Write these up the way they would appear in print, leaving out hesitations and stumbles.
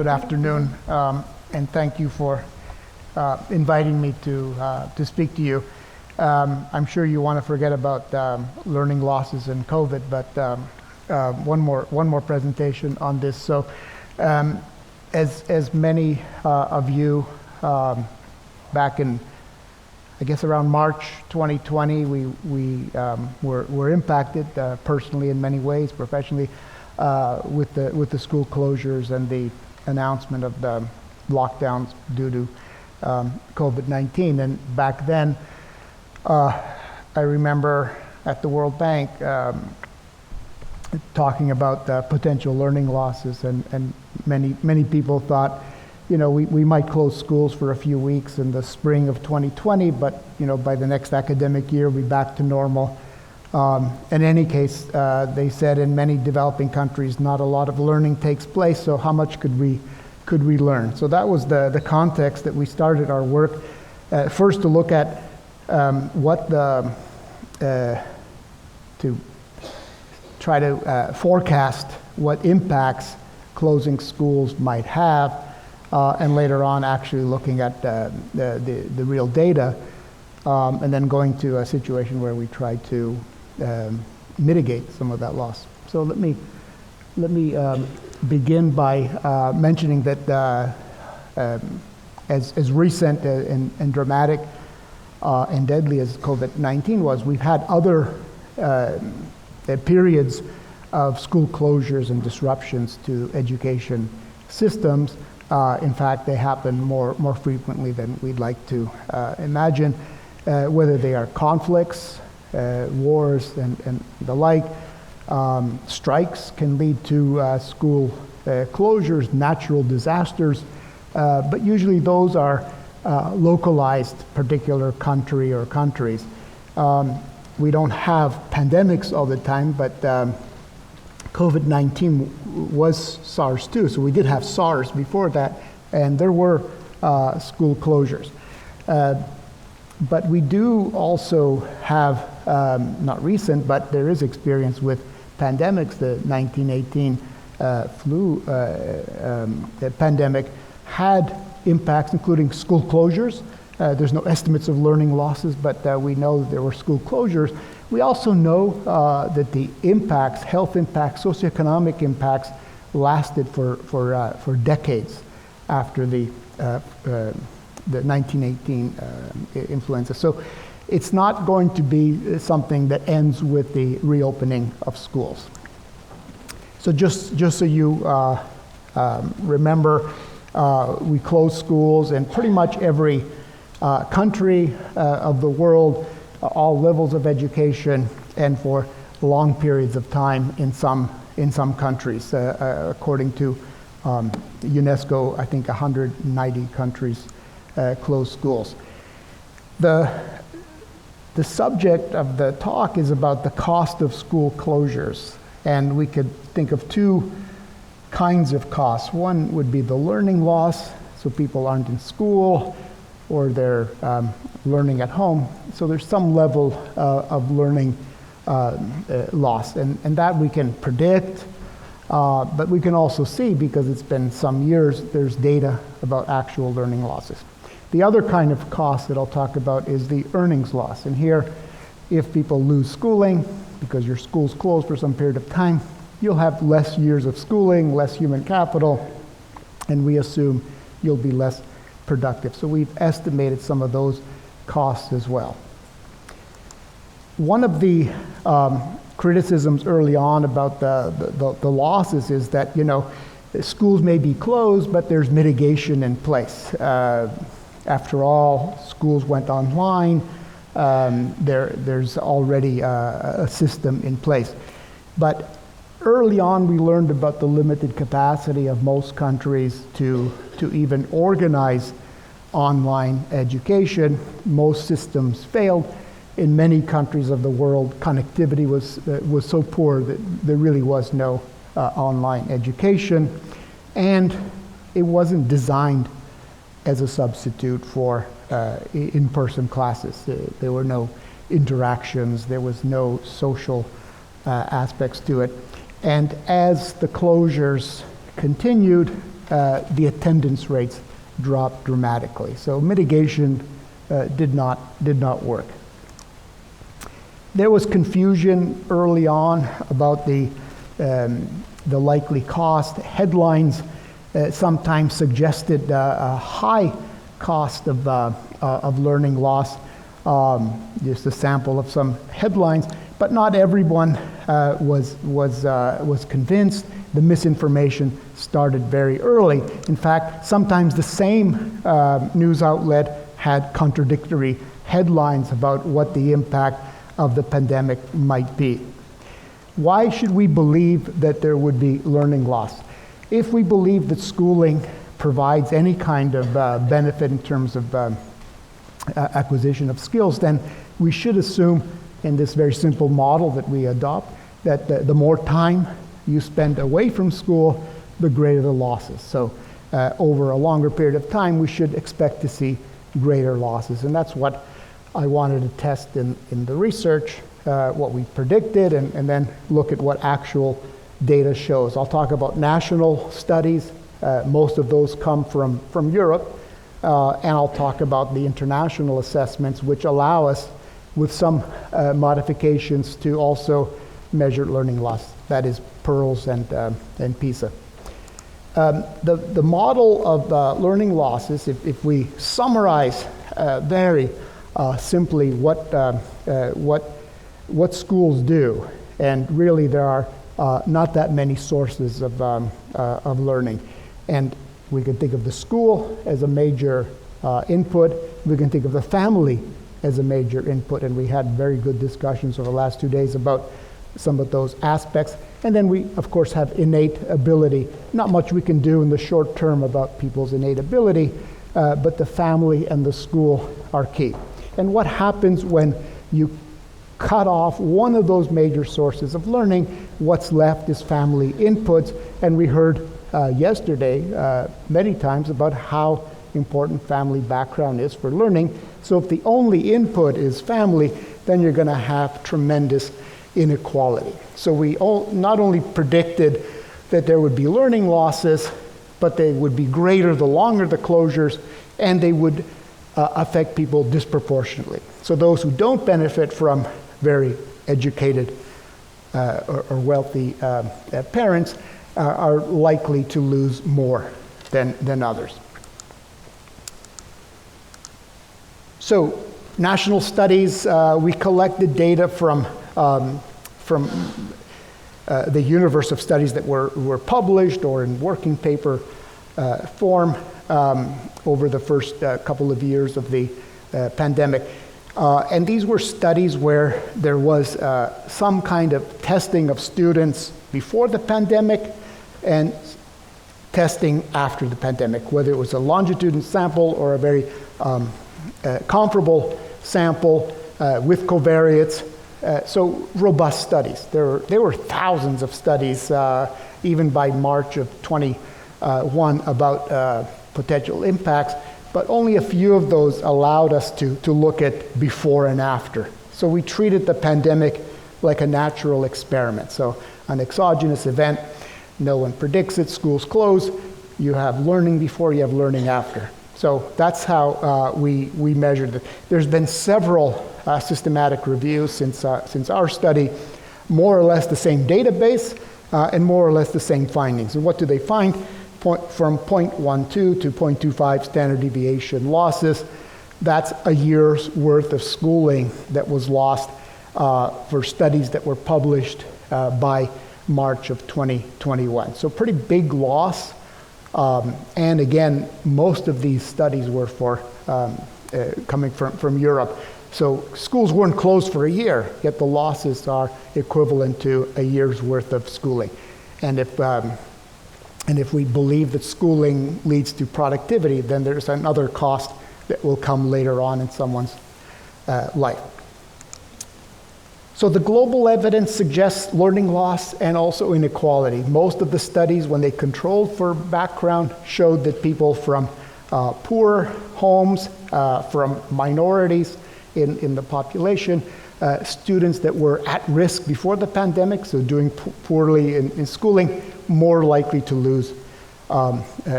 Good afternoon, and thank you for inviting me to speak to you. I'm sure you want to forget about learning losses and COVID, but one more presentation on this. So, as many of you back in, I guess around March 2020, we were impacted personally in many ways, professionally, with the school closures and the announcement of the lockdowns due to COVID-19. And back then, I remember at the World Bank talking about potential learning losses, and many people thought, we might close schools for a few weeks in the spring of 2020, but by the next academic year, we'll be back to normal. In any case, they said in many developing countries, not a lot of learning takes place, so how much could we learn? So that was the context that we started our work. First, to look at to try to forecast what impacts closing schools might have, and later on actually looking at the real data, and then going to a situation where we try to mitigate some of that loss. So let me begin by mentioning that as recent and dramatic and deadly as COVID-19 was, we've had other periods of school closures and disruptions to education systems. In fact, they happen more frequently than we'd like to imagine, whether they are conflicts, wars, and the like. Strikes can lead to school closures, natural disasters, but usually those are localized, particular country or countries. We don't have pandemics all the time, but COVID-19 was SARS too, so we did have SARS before that, and there were school closures. But we do also have, not recent, but there is experience with pandemics. The 1918 flu pandemic had impacts, including school closures. There's no estimates of learning losses, but we know that there were school closures. We also know that the impacts, health impacts, socioeconomic impacts, lasted for decades after the 1918 influenza. So it's not going to be something that ends with the reopening of schools. So just so you remember, we closed schools in pretty much every country of the world, all levels of education, and for long periods of time in some countries. According to UNESCO, I think 190 countries closed schools. The subject of the talk is about the cost of school closures, and we could think of two kinds of costs. One would be the learning loss, so people aren't in school or they're learning at home, so there's some level of learning loss, and that we can predict, but we can also see, because it's been some years, there's data about actual learning losses. The other kind of cost that I'll talk about is the earnings loss. And here, if people lose schooling because your school's closed for some period of time, you'll have less years of schooling, less human capital, and we assume you'll be less productive. So we've estimated some of those costs as well. One of the criticisms early on about the losses is that, schools may be closed, but there's mitigation in place. After all, schools went online. There's already a system in place. But early on, we learned about the limited capacity of most countries to even organize online education. Most systems failed. In many countries of the world, connectivity was so poor that there really was no online education, and it wasn't designed as a substitute for in-person classes. There were no interactions, there was no social aspects to it. And as the closures continued, the attendance rates dropped dramatically. So mitigation did not work. There was confusion early on about the likely cost. Headlines sometimes suggested a high cost of learning loss. Just a sample of some headlines, but not everyone was convinced. The misinformation started very early. In fact, sometimes the same news outlet had contradictory headlines about what the impact of the pandemic might be. Why should we believe that there would be learning loss? If we believe that schooling provides any kind of benefit in terms of acquisition of skills, then we should assume in this very simple model that we adopt that the more time you spend away from school, the greater the losses. So over a longer period of time, we should expect to see greater losses. And that's what I wanted to test in the research, what we predicted, and then look at what actual data shows. I'll talk about national studies. Most of those come from Europe. And I'll talk about the international assessments, which allow us, with some modifications, to also measure learning loss. That is PEARLS and PISA. The model of learning losses, if we summarize very simply what schools do, and really there are not that many sources of learning. And we can think of the school as a major input. We can think of the family as a major input, and we had very good discussions over the last 2 days about some of those aspects. And then we, of course, have innate ability. Not much we can do in the short term about people's innate ability, but the family and the school are key. And what happens when you cut off one of those major sources of learning? What's left is family inputs, and we heard yesterday many times about how important family background is for learning. So if the only input is family, then you're going to have tremendous inequality. So we not only predicted that there would be learning losses, but they would be greater the longer the closures, and they would affect people disproportionately. So those who don't benefit from very educated or wealthy parents are likely to lose more than others. So national studies, we collected data from the universe of studies that were published or in working paper form over the first couple of years of the pandemic. And these were studies where there was some kind of testing of students before the pandemic and testing after the pandemic, whether it was a longitudinal sample or a very comparable sample with covariates. So robust studies. There were thousands of studies, even by March of 21, about potential impacts, but only a few of those allowed us to look at before and after. So we treated the pandemic like a natural experiment. So an exogenous event, no one predicts it, schools close, you have learning before, you have learning after. So that's how we measured it. There's been several systematic reviews since our study, more or less the same database and more or less the same findings. And what do they find? From 0.12 to 0.25 standard deviation losses. That's a year's worth of schooling that was lost for studies that were published by March of 2021. So pretty big loss. And again, most of these studies were coming from Europe. So schools weren't closed for a year, yet the losses are equivalent to a year's worth of schooling. And if we believe that schooling leads to productivity, then there's another cost that will come later on in someone's life. So the global evidence suggests learning loss and also inequality. Most of the studies, when they controlled for background, showed that people from poor homes, from minorities in the population, students that were at risk before the pandemic, so doing poorly in schooling, more likely to lose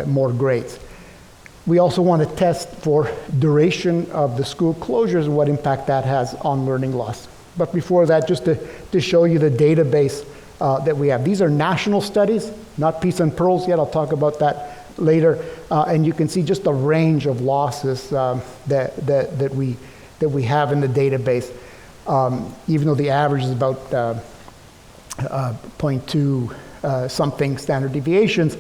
more grades. We also want to test for duration of the school closures and what impact that has on learning loss. But before that, just to show you the database that we have. These are national studies, not PISA and PEARLS yet. I'll talk about that later. And you can see just the range of losses that we have in the database. Even though the average is about 0.2 something standard deviations,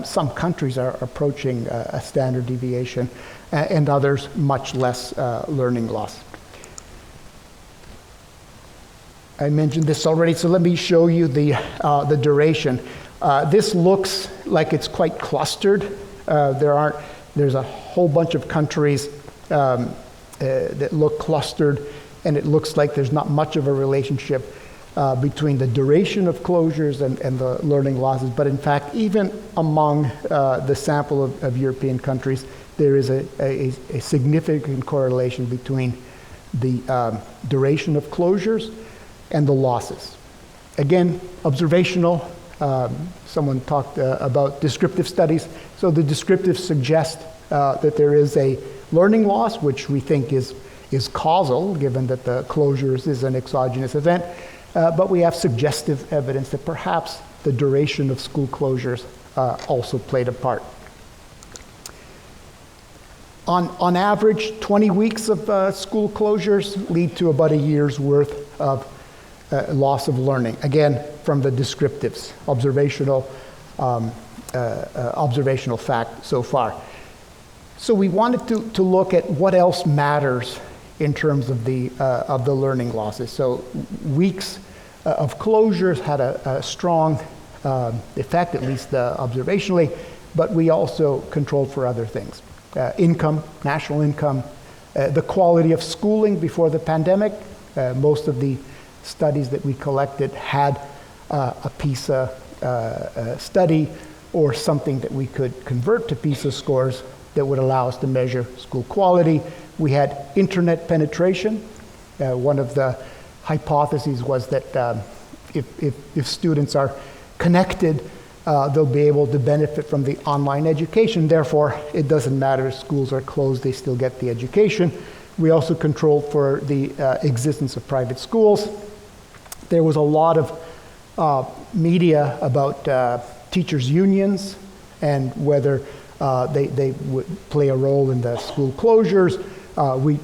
some countries are approaching a standard deviation, and others much less learning loss. I mentioned this already, so let me show you the duration. This looks like it's quite clustered. There's a whole bunch of countries that look clustered, and it looks like there's not much of a relationship between the duration of closures and the learning losses. But in fact, even among the sample of European countries, there is a significant correlation between the duration of closures and the losses. Again, observational. Someone talked about descriptive studies. So the descriptive suggest that there is a learning loss, which we think is causal, given that the closures is an exogenous event. But we have suggestive evidence that perhaps the duration of school closures also played a part. On average, 20 weeks of school closures lead to about a year's worth of loss of learning. Again, from the descriptives, observational fact so far. So we wanted to look at what else matters in terms of the learning losses. So weeks of closures had a strong effect, at least observationally, but we also controlled for other things. Income, national income, the quality of schooling before the pandemic. Most of the studies that we collected had a PISA study or something that we could convert to PISA scores that would allow us to measure school quality. We had internet penetration. One of the hypotheses was that if students are connected, they'll be able to benefit from the online education. Therefore, it doesn't matter if schools are closed, they still get the education. We also controlled for the existence of private schools. There was a lot of media about teachers' unions and whether they would play a role in the school closures.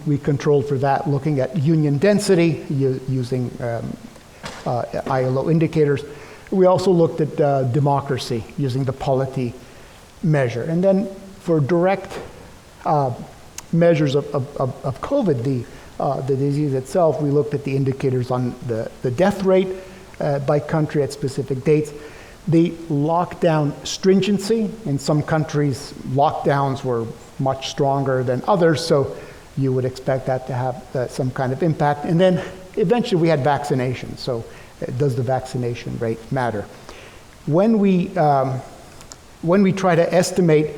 We controlled for that, looking at union density using ILO indicators. We also looked at democracy using the polity measure. And then for direct measures of COVID, the disease itself, we looked at the indicators on the death rate by country at specific dates. The lockdown stringency. In some countries, lockdowns were much stronger than others, so you would expect that to have some kind of impact. And then eventually we had vaccination. So does the vaccination rate matter? When we try to estimate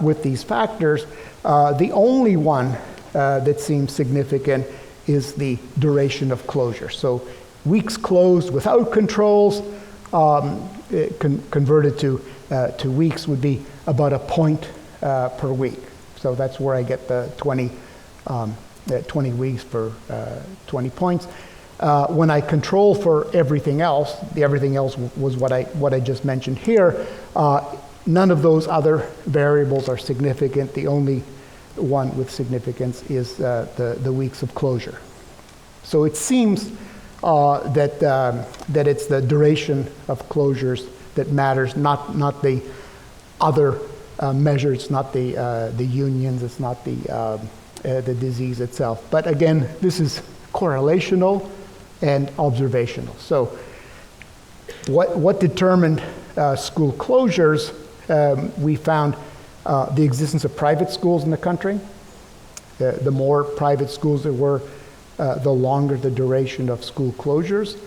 with these factors, the only one that seems significant is the duration of closure. So weeks closed without controls, converted to weeks would be about a point per week. So that's where I get the 20 weeks for 20 points. When I control for everything else, the everything else was what I just mentioned here. None of those other variables are significant. The only one with significance is the weeks of closure. So it seems that it's the duration of closures that matters, not the other measures, not the unions, it's not the disease itself. But again, this is correlational and observational. So what determined school closures? We found the existence of private schools in the country. The more private schools there were, the longer the duration of school closures.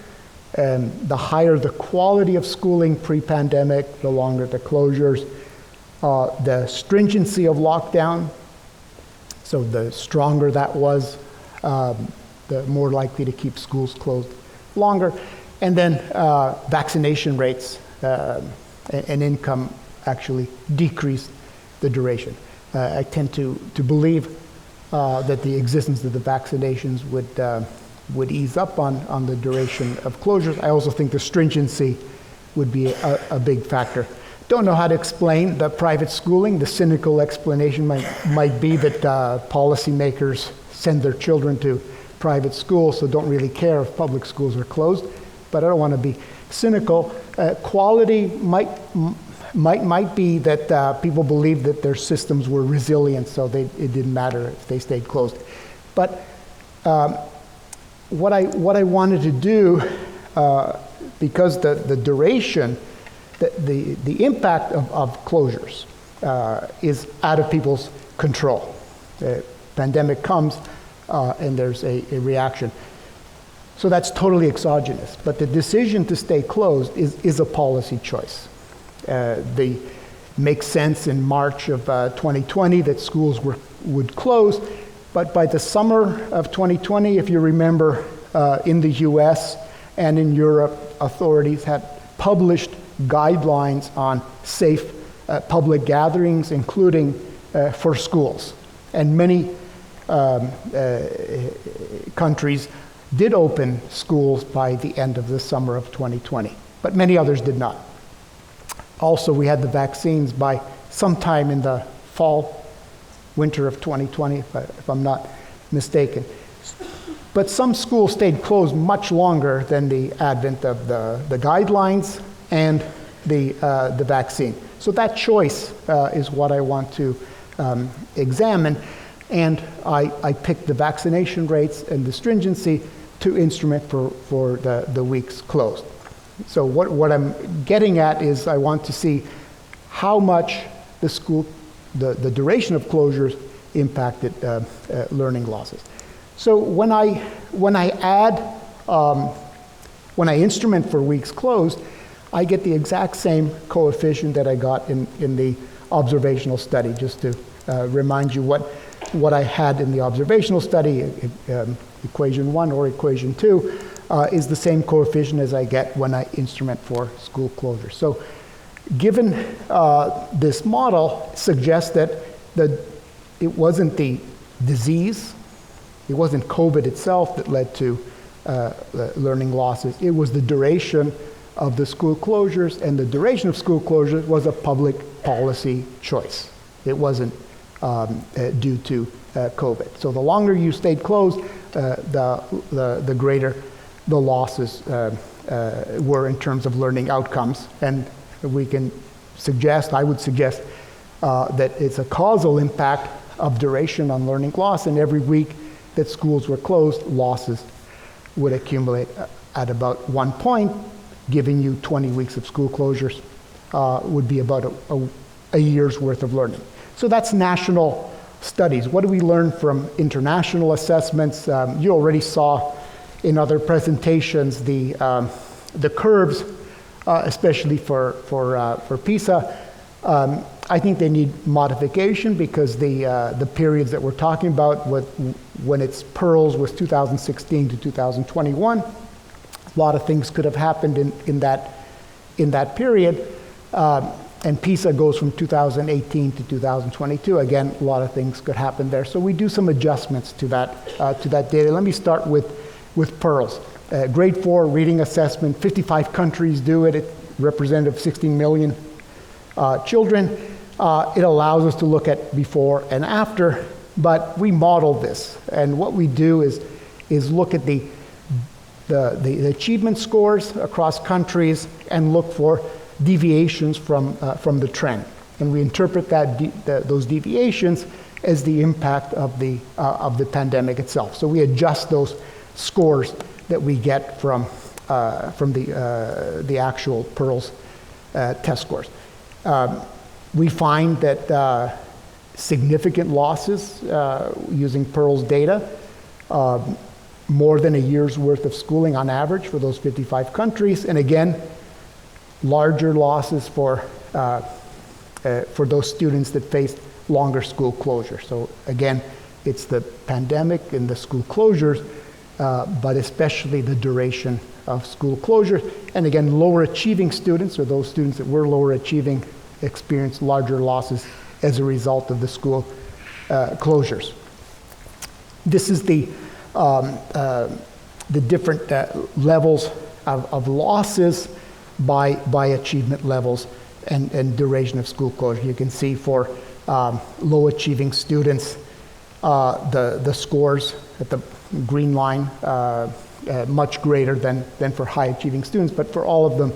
And the higher the quality of schooling pre-pandemic, the longer the closures. The stringency of lockdown, so the stronger that was, the more likely to keep schools closed longer. And then vaccination rates and income actually decreased the duration. I tend to believe that the existence of the vaccinations would ease up on the duration of closures. I also think the stringency would be a big factor. Don't know how to explain the private schooling. The cynical explanation might be that policymakers send their children to private schools, so don't really care if public schools are closed. But I don't want to be cynical. Quality might be that people believe that their systems were resilient, so it didn't matter if they stayed closed. But what I wanted to do, because the duration, the impact of closures is out of people's control. The pandemic comes and there's a reaction. So that's totally exogenous. But the decision to stay closed is a policy choice. They make sense in March of 2020 that schools would close, but by the summer of 2020, if you remember, in the US and in Europe, authorities had published guidelines on safe public gatherings, including for schools. And many countries did open schools by the end of the summer of 2020, but many others did not. Also, we had the vaccines by sometime in the fall, winter of 2020, if I'm not mistaken. But some schools stayed closed much longer than the advent of the guidelines and the vaccine. So that choice is what I want to examine. And I picked the vaccination rates and the stringency to instrument for the weeks closed. So what I'm getting at is I want to see how much the duration of closures impacted learning losses. So when I instrument for weeks closed, I get the exact same coefficient that I got in the observational study. Just to remind you what I had in the observational study, equation 1 or equation 2, is the same coefficient as I get when I instrument for school closure. So given this model suggests that it wasn't the disease, it wasn't COVID itself that led to learning losses, it was the duration of the school closures, and the duration of school closures was a public policy choice. It wasn't due to COVID. So the longer you stayed closed, the greater the losses were in terms of learning outcomes. And we can I would suggest that it's a causal impact of duration on learning loss, and every week that schools were closed, losses would accumulate at about 1 point, giving you 20 weeks of school closures would be about a year's worth of learning. So that's national studies. What do we learn from international assessments? You already saw in other presentations the curves, especially for PISA. I think they need modification because the periods that we're talking about, when it's PEARLS was 2016 to 2021. A lot of things could have happened in that period. And PISA goes from 2018 to 2022. Again, a lot of things could happen there. So we do some adjustments to that data. Let me start with PEARLS. Grade 4 reading assessment, 55 countries do it. It's representative of 16 million children. It allows us to look at before and after, but we model this. And what we do is look at the achievement scores across countries and look for deviations from the trend, and we interpret those deviations as the impact of the pandemic itself. So we adjust those scores that we get from the actual PEARLS test scores. We find that significant losses using PEARLS data, more than a year's worth of schooling on average for those 55 countries, and again, larger losses for those students that faced longer school closure. So again, it's the pandemic and the school closures, but especially the duration of school closure. And again, lower achieving students, or those students that were lower achieving experience larger losses as a result of the school closures. This is the different levels of losses by achievement levels and duration of school closure. You can see for low achieving students, the scores at the green line much greater than for high achieving students, but for all of them,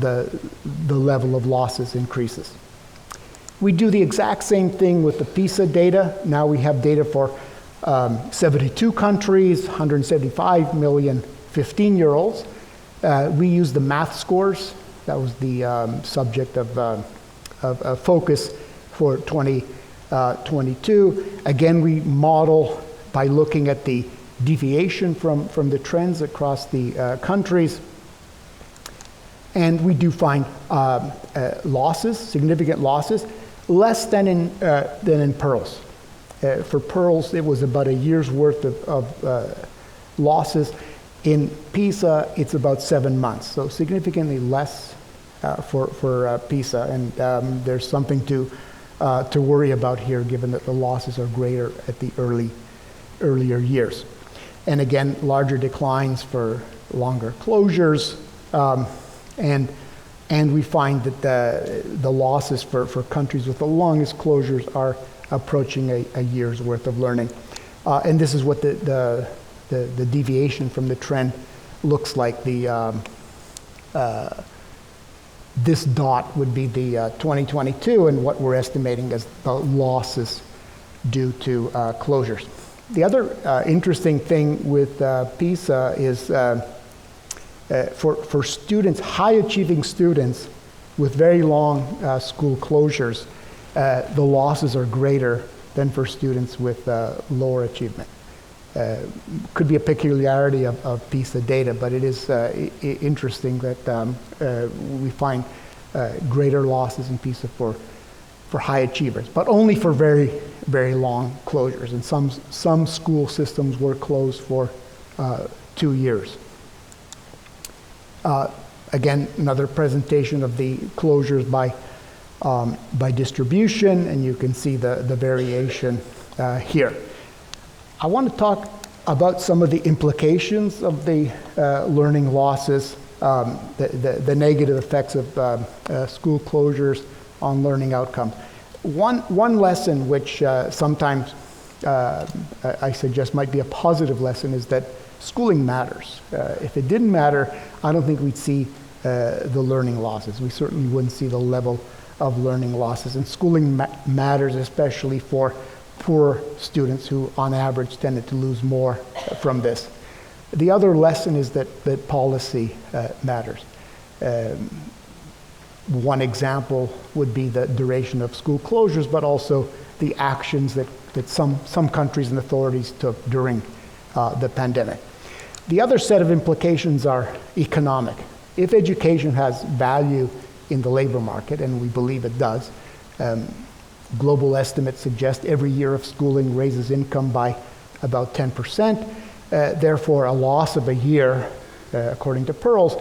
the level of losses increases. We do the exact same thing with the PISA data. Now we have data for 72 countries, 175 million 15-year-olds. We use the math scores. That was the subject of focus for 2022. Again, we model by looking at the deviation from the trends across the countries. And we do find losses, significant losses, less than in PEARLS. For PEARLS, it was about a year's worth of losses. In PISA, it's about 7 months, so significantly less for PISA, and there's something to worry about here, given that the losses are greater at the earlier years. And again, larger declines for longer closures, and we find that the losses for countries with the longest closures are approaching a year's worth of learning. And this is what the deviation from the trend looks like. This dot would be the 2022 and what we're estimating as the losses due to closures. The other interesting thing with PISA is for students, high achieving students with very long school closures, the losses are greater than for students with lower achievement. Could be a peculiarity of PISA data, but it is interesting that we find greater losses in PISA for high achievers, but only for very, very long closures. And some school systems were closed for 2 years. Again, another presentation of the closures by distribution, and you can see the variation here. I want to talk about some of the implications of the learning losses, the negative effects of school closures on learning outcomes. One lesson which sometimes I suggest might be a positive lesson is that schooling matters. If it didn't matter, I don't think we'd see the learning losses. We certainly wouldn't see the level of learning losses. And schooling matters especially for poor students who on average tended to lose more from this. The other lesson is that policy matters. One example would be the duration of school closures, but also the actions that some countries and authorities took during the pandemic. The other set of implications are economic. If education has value in the labor market, and we believe it does, global estimates suggest every year of schooling raises income by about 10%. Therefore, a loss of a year, according to PEARLS,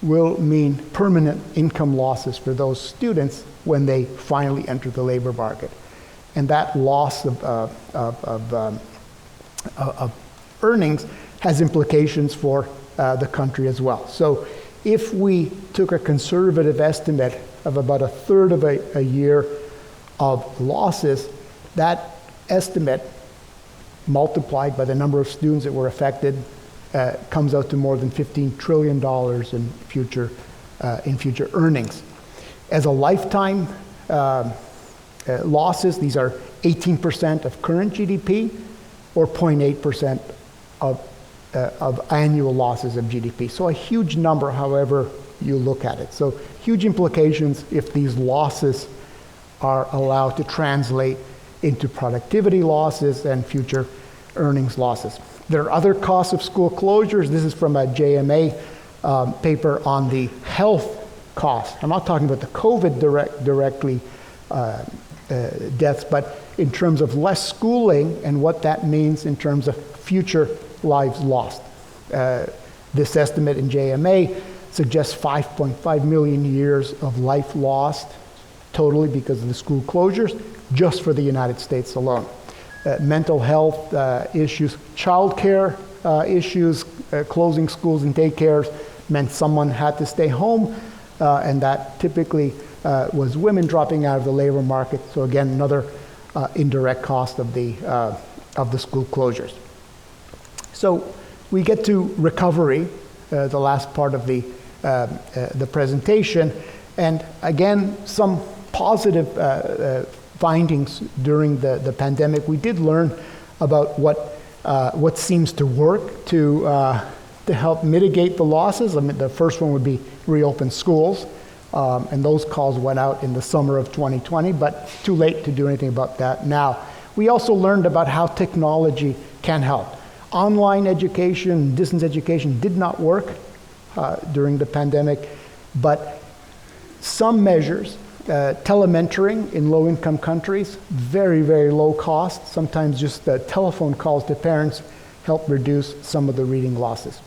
will mean permanent income losses for those students when they finally enter the labor market. And that loss of earnings has implications for the country as well. So if we took a conservative estimate of about a third of a year of losses, that estimate multiplied by the number of students that were affected comes out to more than $15 trillion in future earnings. As a lifetime losses, these are 18% of current GDP or 0.8% of annual losses of GDP. So a huge number, however you look at it. So huge implications if these losses are allowed to translate into productivity losses and future earnings losses. There are other costs of school closures. This is from a JMA paper on the health costs. I'm not talking about the COVID directly deaths, but in terms of less schooling and what that means in terms of future lives lost. This estimate in JMA suggests 5.5 million years of life lost totally because of the school closures, just for the United States alone. Mental health issues, childcare issues, closing schools and daycares meant someone had to stay home, and that typically was women dropping out of the labor market. So again, another indirect cost of the school closures. So we get to recovery, the last part of the presentation, and again, some positive findings during the pandemic. We did learn about what seems to work to help mitigate the losses. I mean, the first one would be reopen schools, and those calls went out in the summer of 2020, but too late to do anything about that now. We also learned about how technology can help. Online education, distance education did not work during the pandemic, but some measures, telementoring in low-income countries, very, very low cost. Sometimes just telephone calls to parents help reduce some of the reading losses.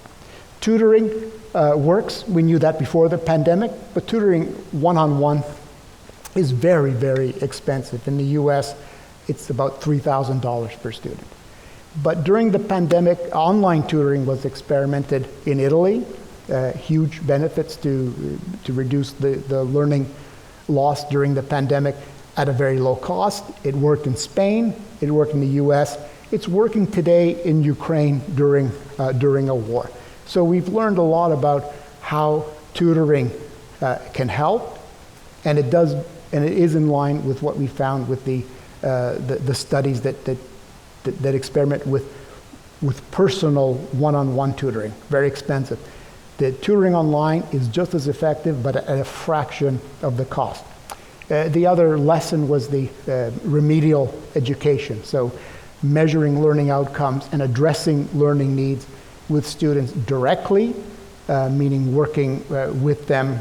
Tutoring works. We knew that before the pandemic, but tutoring one-on-one is very, very expensive. In the US, it's about $3,000 per student. But during the pandemic, online tutoring was experimented in Italy. Huge benefits to reduce the learning loss during the pandemic at a very low cost. It worked in Spain, it worked in the US. It's working today in Ukraine during a war. So we've learned a lot about how tutoring can help, and it is in line with what we found with the studies that experiment with personal one-on-one tutoring. Very expensive. The tutoring online is just as effective, but at a fraction of the cost. The other lesson was the remedial education. So measuring learning outcomes and addressing learning needs with students directly, meaning working with them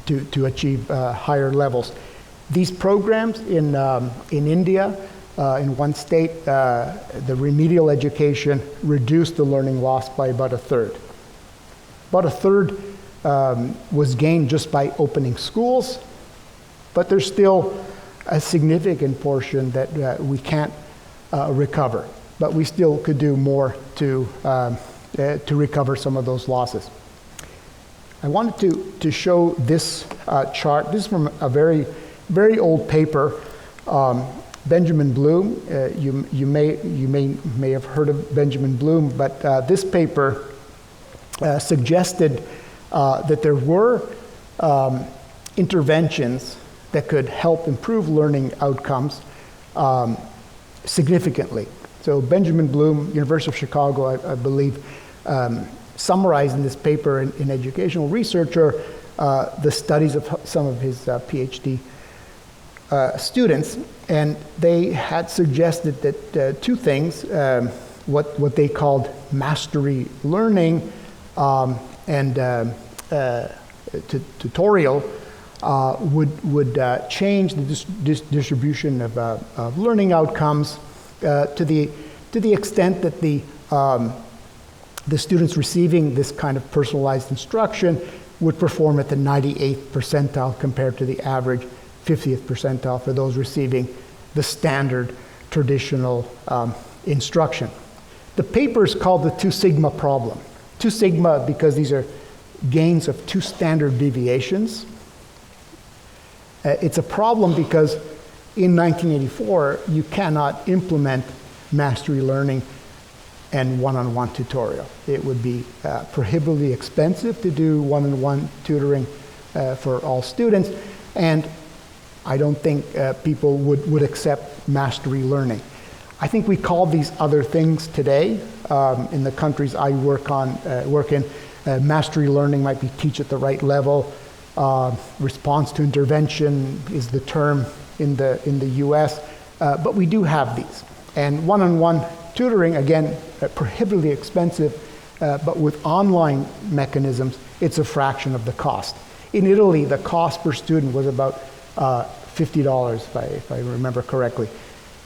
to achieve higher levels. These programs in India, in one state, the remedial education reduced the learning loss by about a third. About a third was gained just by opening schools, but there's still a significant portion that we can't recover. But we still could do more to recover some of those losses. I wanted to show this chart. This is from a very, very old paper. Benjamin Bloom, you may have heard of Benjamin Bloom, but this paper suggested that there were interventions that could help improve learning outcomes significantly. So Benjamin Bloom, University of Chicago, I believe, summarized in this paper in Educational Researcher the studies of some of his PhD students, and they had suggested that two things, what they called mastery learning and tutorial would change the distribution of learning outcomes to the extent that the students receiving this kind of personalized instruction would perform at the 98th percentile compared to the average 50th percentile for those receiving the standard traditional instruction. The paper is called the 2 sigma problem. 2 sigma because these are gains of 2 standard deviations. It's a problem because in 1984, you cannot implement mastery learning and one-on-one tutorial. It would be prohibitively expensive to do one-on-one tutoring for all students, and I don't think people would accept mastery learning. I think we call these other things today. In the countries I work in, mastery learning might be teach at the right level. Response to intervention is the term in the US, but we do have these. And one-on-one tutoring, again, prohibitively expensive, but with online mechanisms, it's a fraction of the cost. In Italy, the cost per student was about $50, if I remember correctly.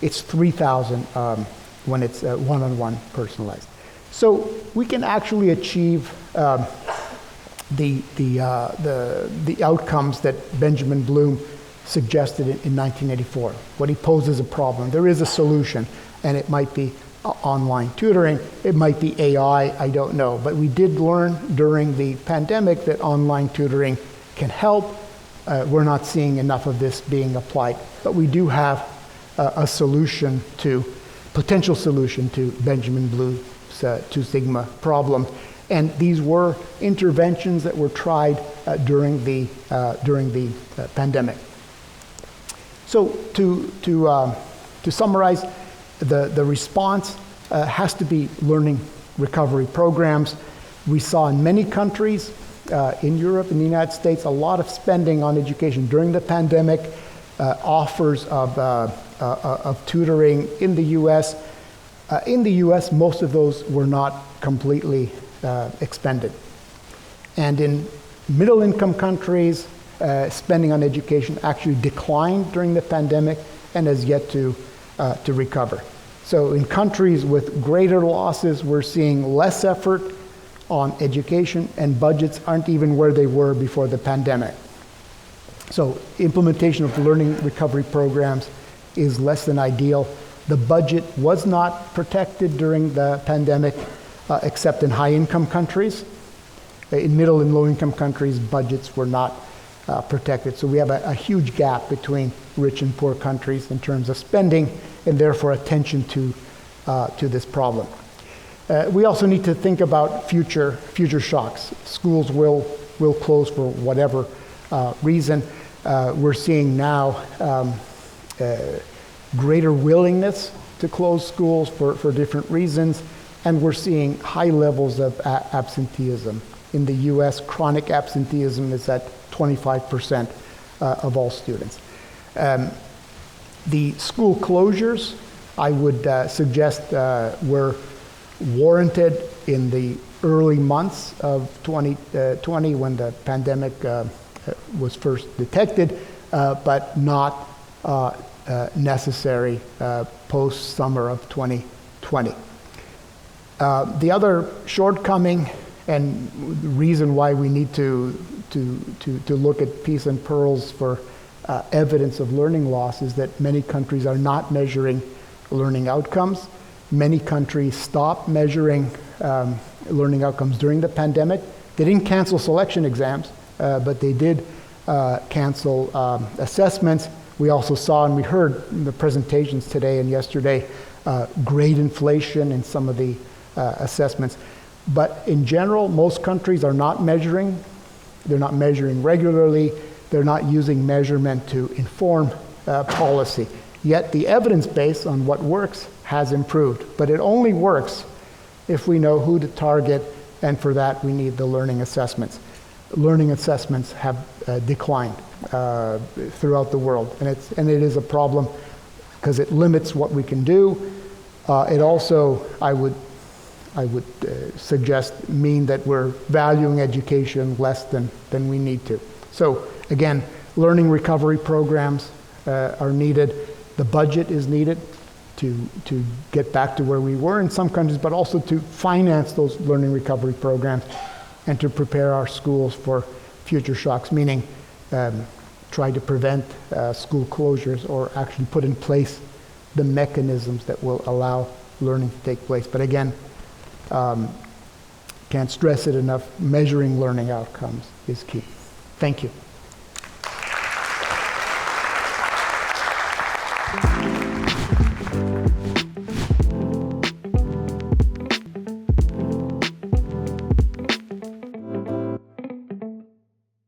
It's $3,000 when it's one-on-one personalized. So we can actually achieve the outcomes that Benjamin Bloom suggested in 1984. What he poses a problem. There is a solution, and it might be online tutoring, it might be AI, I don't know. But we did learn during the pandemic that online tutoring can help. We're not seeing enough of this being applied. But we do have a solution potential solution to Benjamin Bloom's Two Sigma problem. And these were interventions that were tried during the pandemic. So to summarize, the response has to be learning recovery programs. We saw in many countries, in Europe and the United States, a lot of spending on education during the pandemic, offers of tutoring in the U.S. In the U.S., most of those were not completely expended. And in middle-income countries, spending on education actually declined during the pandemic and has yet to recover. So in countries with greater losses, we're seeing less effort on education, and budgets aren't even where they were before the pandemic. So implementation of learning recovery programs is less than ideal. The budget was not protected during the pandemic, except in high-income countries. In middle and low-income countries, budgets were not protected. So we have a huge gap between rich and poor countries in terms of spending, and therefore attention to this problem. We also need to think about future shocks. Schools will close for whatever reason. We're seeing now greater willingness to close schools for different reasons, and we're seeing high levels of absenteeism. In the U.S., chronic absenteeism is at 25% of all students. The school closures, I would suggest, were warranted in the early months of 2020 when the pandemic was first detected, but not necessary post-summer of 2020. The other shortcoming and the reason why we need to look at Peace and Pearls for evidence of learning loss is that many countries are not measuring learning outcomes. Many countries stopped measuring learning outcomes during the pandemic. They didn't cancel selection exams, but they did cancel assessments. We also saw, and we heard in the presentations today and yesterday, grade inflation in some of the assessments. But in general, most countries are not measuring. They're not measuring regularly. They're not using measurement to inform policy. Yet the evidence base on what works has improved. But it only works if we know who to target, and for that we need the learning assessments. Learning assessments have declined throughout the world, and it is a problem because it limits what we can do. It also, I would suggest, mean that we're valuing education less than we need to. So again, learning recovery programs are needed. The budget is needed to get back to where we were in some countries, but also to finance those learning recovery programs and to prepare our schools for future shocks, meaning try to prevent school closures or actually put in place the mechanisms that will allow learning to take place. But again, can't stress it enough, measuring learning outcomes is key. Thank you.